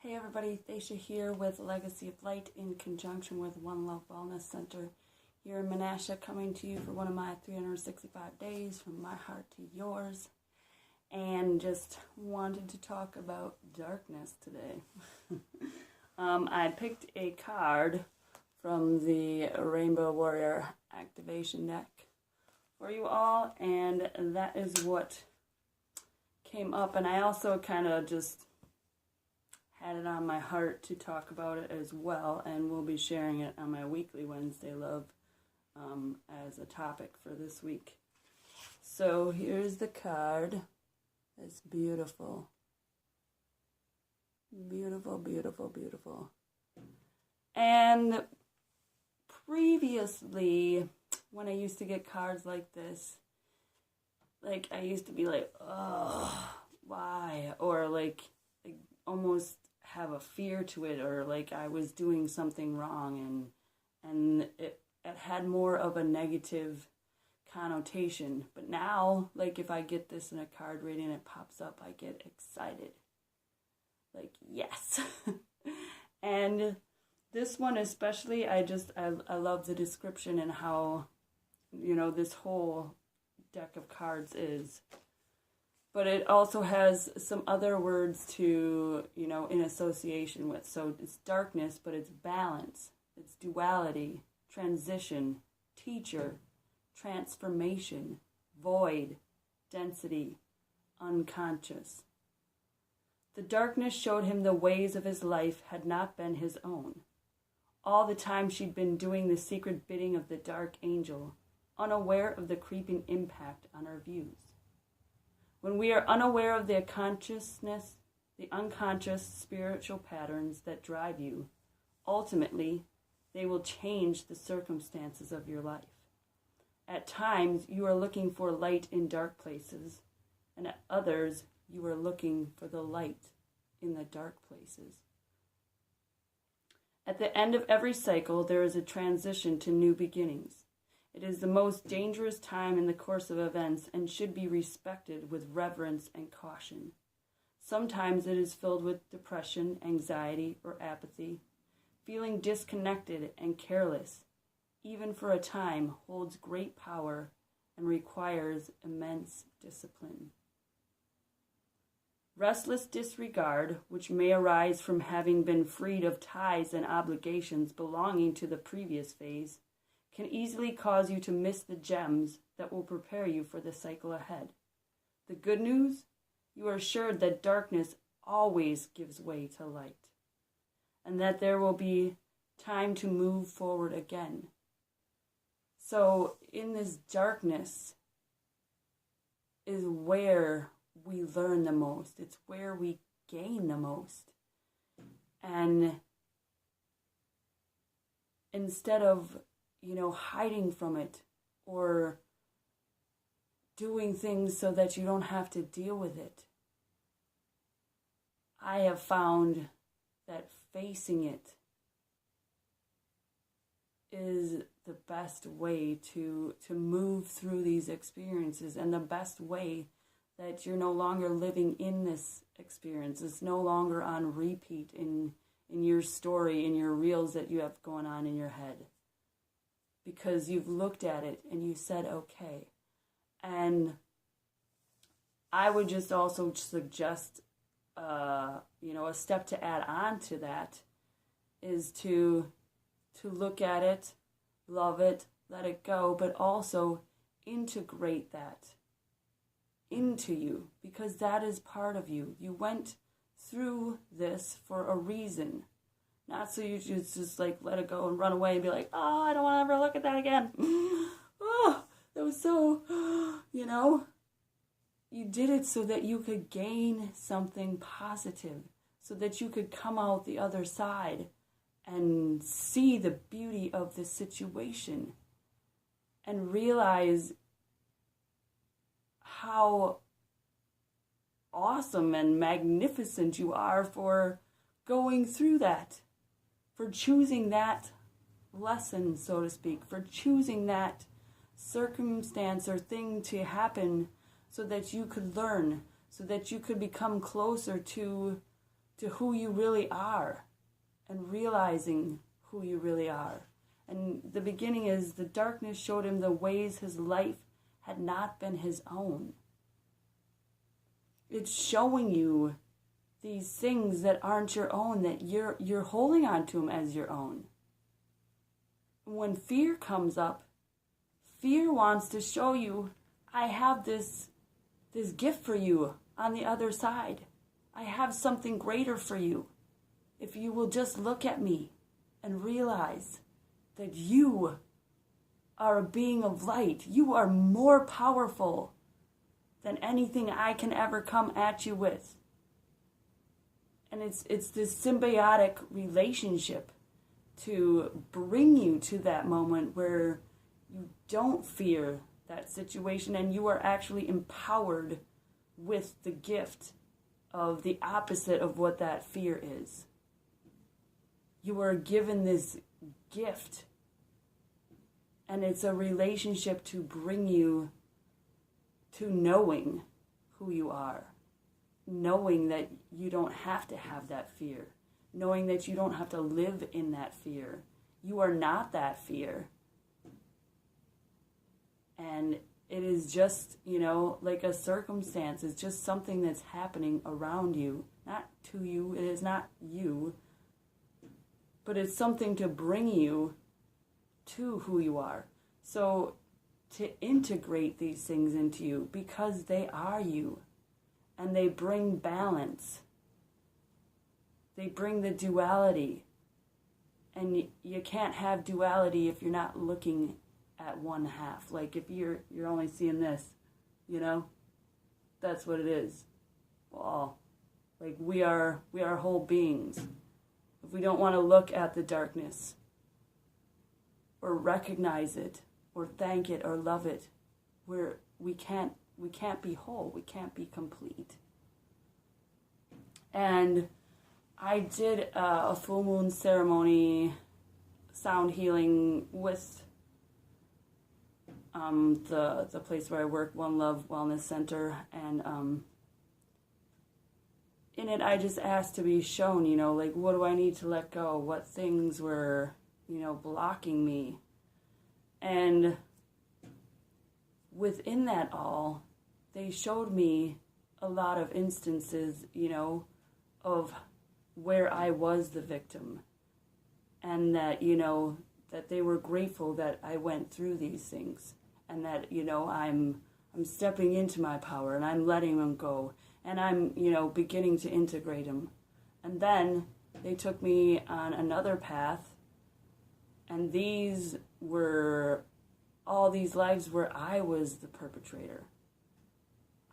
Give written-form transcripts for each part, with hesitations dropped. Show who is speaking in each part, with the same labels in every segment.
Speaker 1: Hey everybody, Thacia here with Legacy of Light in conjunction with One Love Wellness Center here in Menasha, coming to you for one of my 365 days from my heart to yours, and just wanted to talk about darkness today. I picked a card from the Rainbow Warrior activation deck for you all, and that is what came up, and I also kind of just had it on my heart to talk about it as well, and we'll be sharing it on my weekly Wednesday Love as a topic for this week. So here's the card. It's beautiful. Beautiful, beautiful, beautiful. And previously, when I used to get cards like this, like I used to be like, oh, why? Or like almost have a fear to it, or like I was doing something wrong, and it had more of a negative connotation. But now, like if I get this in a card reading and it pops up, I get excited. Like, yes. And this one especially, I love the description and how, this whole deck of cards is. But it also has some other words to, in association with. So it's darkness, but it's balance. It's duality, transition, teacher, transformation, void, density, unconscious. The darkness showed him the ways of his life had not been his own. All the time she'd been doing the secret bidding of the dark angel, unaware of the creeping impact on her views. When we are unaware of the consciousness, the unconscious spiritual patterns that drive you, ultimately, they will change the circumstances of your life. At times, you are looking for light in dark places, and at others, you are looking for the light in the dark places. At the end of every cycle, there is a transition to new beginnings. It is the most dangerous time in the course of events and should be respected with reverence and caution. Sometimes it is filled with depression, anxiety, or apathy. Feeling disconnected and careless, even for a time, holds great power and requires immense discipline. Restless disregard, which may arise from having been freed of ties and obligations belonging to the previous phase, can easily cause you to miss the gems that will prepare you for the cycle ahead. The good news? You are assured that darkness always gives way to light, and that there will be time to move forward again. So in this darkness is where we learn the most. It's where we gain the most. And instead of hiding from it or doing things so that you don't have to deal with it, I have found that facing it is the best way to move through these experiences, and the best way that you're no longer living in this experience. It's no longer on repeat in your story, in your reels that you have going on in your head. Because you've looked at it and you said, okay. And I would just also suggest, a step to add on to that is to look at it, love it, let it go, but also integrate that into you, because that is part of you. You went through this for a reason. Not so you just like let it go and run away and be like, oh, I don't want to ever look at that again. Oh, that was so, You did it so that you could gain something positive, so that you could come out the other side and see the beauty of the situation and realize how awesome and magnificent you are for going through that. For choosing that lesson, so to speak, for choosing that circumstance or thing to happen so that you could learn, so that you could become closer to to who you really are and realizing who you really are. And the beginning is the darkness showed him the ways his life had not been his own. It's showing you these things that aren't your own, that you're holding on to them as your own. When fear comes up, fear wants to show you, I have this gift for you on the other side. I have something greater for you. If you will just look at me and realize that you are a being of light. You are more powerful than anything I can ever come at you with. And it's this symbiotic relationship to bring you to that moment where you don't fear that situation and you are actually empowered with the gift of the opposite of what that fear is. You are given this gift, and it's a relationship to bring you to knowing who you are, knowing that you don't have to have that fear, knowing that you don't have to live in that fear. You are not that fear. And it is just, like a circumstance. It's just something that's happening around you, not to you. It is not you. But it's something to bring you to who you are. So to integrate these things into you, because they are you. And they bring balance. They bring the duality. And you can't have duality if you're not looking at one half. Like if you're only seeing this, that's what it is. Well, like we are whole beings. If we don't want to look at the darkness or recognize it or thank it or love it, we can't be whole. We can't be complete. And I did a full moon ceremony, sound healing with the place where I work, One Love Wellness Center, and in it I just asked to be shown, like what do I need to let go? What things were, blocking me? And within that all, they showed me a lot of instances, of where I was the victim. And that, that they were grateful that I went through these things. And that, I'm stepping into my power and I'm letting them go. And I'm, beginning to integrate them. And then they took me on another path. And these were all these lives where I was the perpetrator.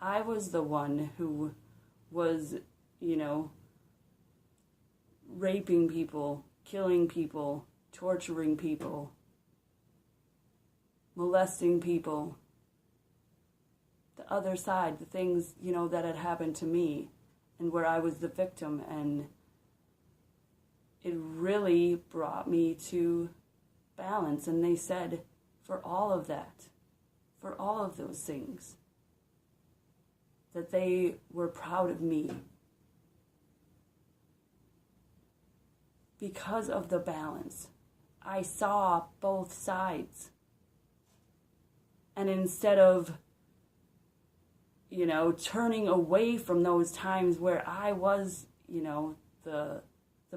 Speaker 1: I was the one who was, raping people, killing people, torturing people, molesting people. The other side, the things, that had happened to me and where I was the victim. And it really brought me to balance. And they said, for all of that, for all of those things, that they were proud of me because of the balance. I saw both sides. And instead of, turning away from those times where I was, the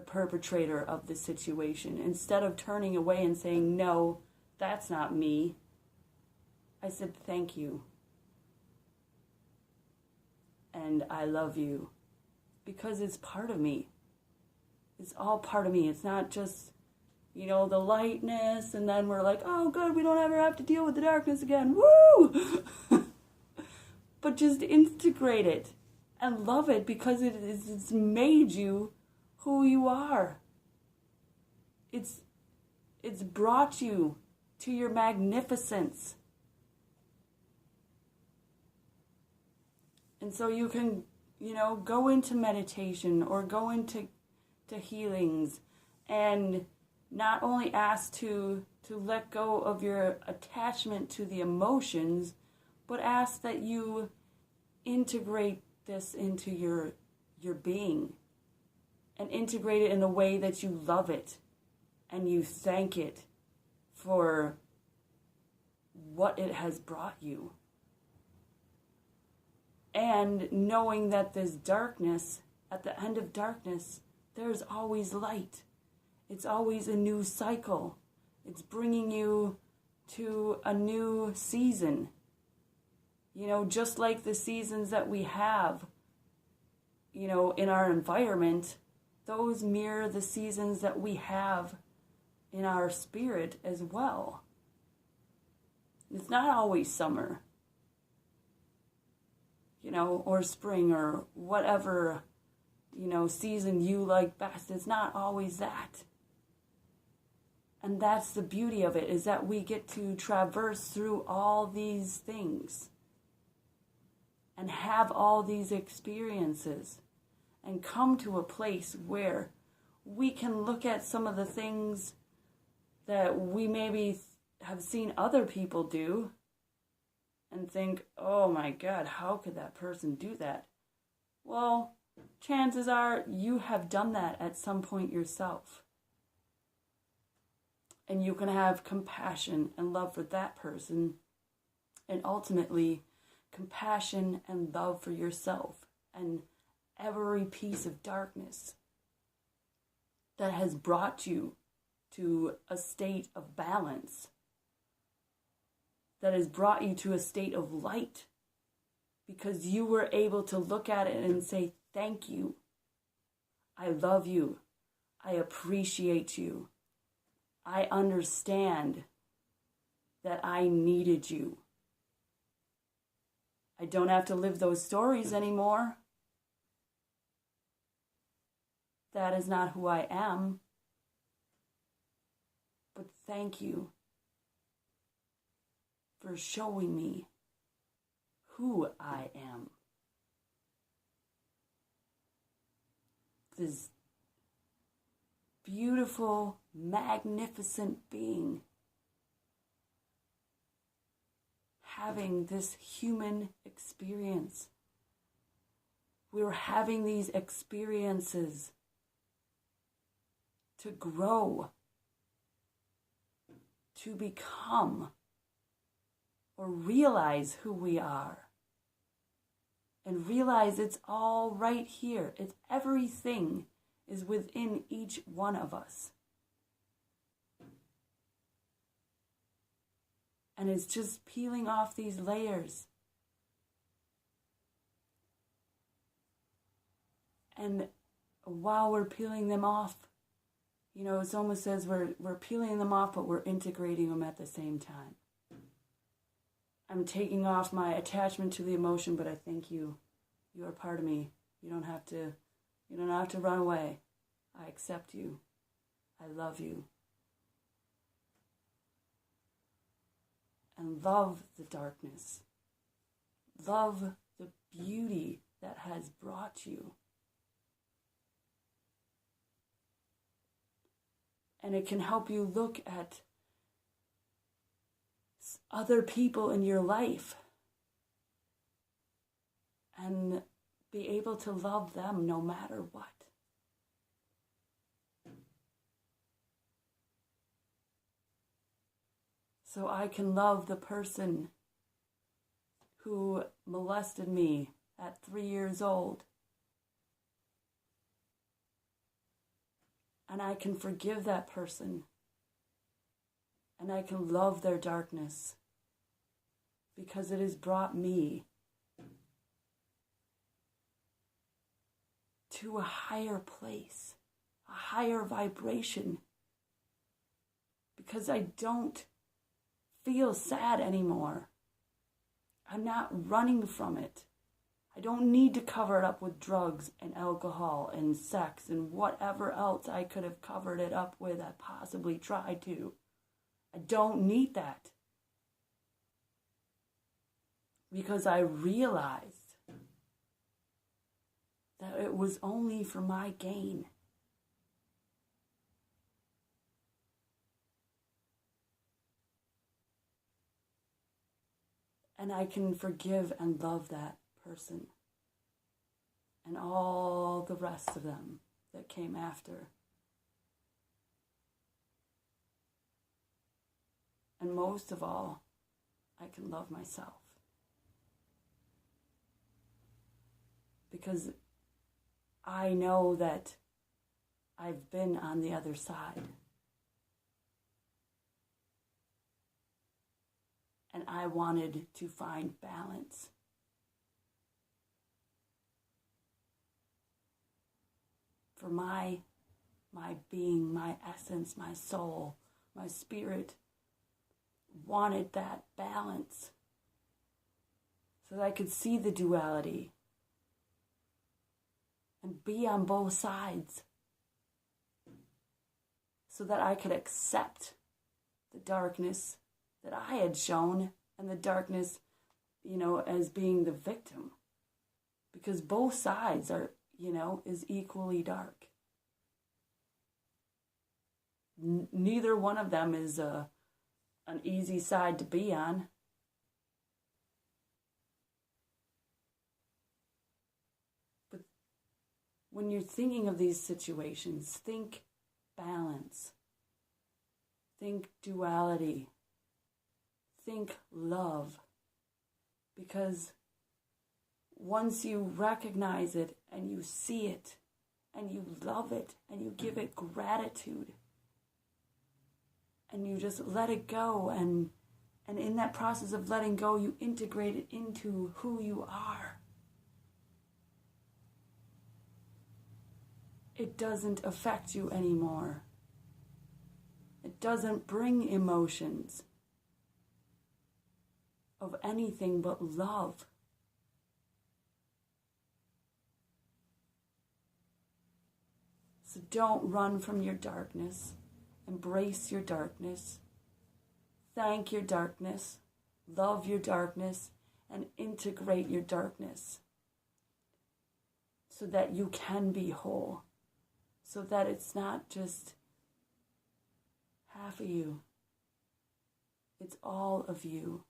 Speaker 1: perpetrator of the situation, instead of turning away and saying, no, that's not me, I said, thank you. And I love you. Because it's part of me. It's all part of me. It's not just, the lightness, and then we're like, oh, good, we don't ever have to deal with the darkness again. Woo! But just integrate it and love it because it's made you who you are. It's brought you to your magnificence. And so you can, go into meditation or go into healings and not only ask to let go of your attachment to the emotions, but ask that you integrate this into your being, and integrate it in a way that you love it and you thank it for what it has brought you. And knowing that this darkness, at the end of darkness, there's always light. It's always a new cycle. It's bringing you to a new season. You know, just like the seasons that we have, you know, in our environment, those mirror the seasons that we have in our spirit as well. It's not always summer, you know, or spring, or whatever, you know, season you like best. It's not always that. And that's the beauty of it, is that we get to traverse through all these things and have all these experiences and come to a place where we can look at some of the things that we maybe have seen other people do and think, oh my God, how could that person do that? Well, chances are you have done that at some point yourself. And you can have compassion and love for that person, and ultimately compassion and love for yourself and every piece of darkness that has brought you to a state of balance, that has brought you to a state of light, because you were able to look at it and say, thank you. I love you. I appreciate you. I understand that I needed you. I don't have to live those stories anymore. That is not who I am. But thank you for showing me who I am. This beautiful, magnificent being having this human experience. We're having these experiences to grow, to become, or realize who we are. And realize it's all right here. It's everything is within each one of us. And it's just peeling off these layers. And while we're peeling them off, you know, it's almost as we're peeling them off, but we're integrating them at the same time. I'm taking off my attachment to the emotion, but I thank you. You are part of me. You don't have to run away. I accept you. I love you. And love the darkness. Love the beauty that has brought you. And it can help you look at other people in your life and be able to love them no matter what. So I can love the person who molested me at 3 years old. And I can forgive that person. And I can love their darkness because it has brought me to a higher place, a higher vibration, because I don't feel sad anymore. I'm not running from it. I don't need to cover it up with drugs and alcohol and sex and whatever else I could have covered it up with. I possibly tried to. I don't need that. Because I realized that it was only for my gain. And I can forgive and love that person and all the rest of them that came after. And most of all, I can love myself. Because I know that I've been on the other side. And I wanted to find balance. For my being, my essence, my soul, my spirit wanted that balance so that I could see the duality and be on both sides, so that I could accept the darkness that I had shown and the darkness, as being the victim, because both sides are, is equally dark. Neither one of them is an easy side to be on. But when you're thinking of these situations, think balance. Think duality. Think love. Because once you recognize it and you see it and you love it and you give it gratitude and you just let it go, and in that process of letting go, you integrate it into who you are. It doesn't affect you anymore. It doesn't bring emotions of anything but love. So don't run from your darkness. Embrace your darkness. Thank your darkness. Love your darkness. And integrate your darkness so that you can be whole. So that it's not just half of you. It's all of you.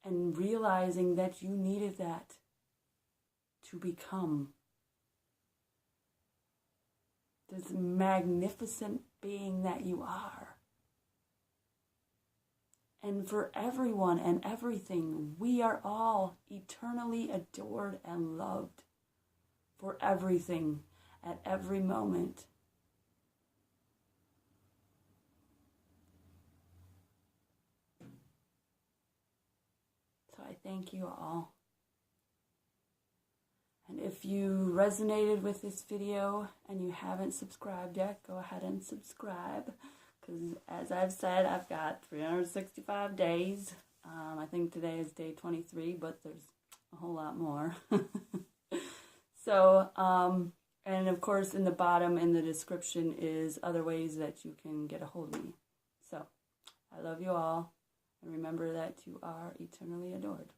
Speaker 1: And realizing that you needed that to become this magnificent being that you are. And for everyone and everything, we are all eternally adored and loved for everything at every moment. So I thank you all. And if you resonated with this video and you haven't subscribed yet, go ahead and subscribe. Because as I've said, I've got 365 days. I think today is day 23, but there's a whole lot more. So, and of course in the bottom in the description is other ways that you can get a hold of me. So, I love you all. And remember that you are eternally adored.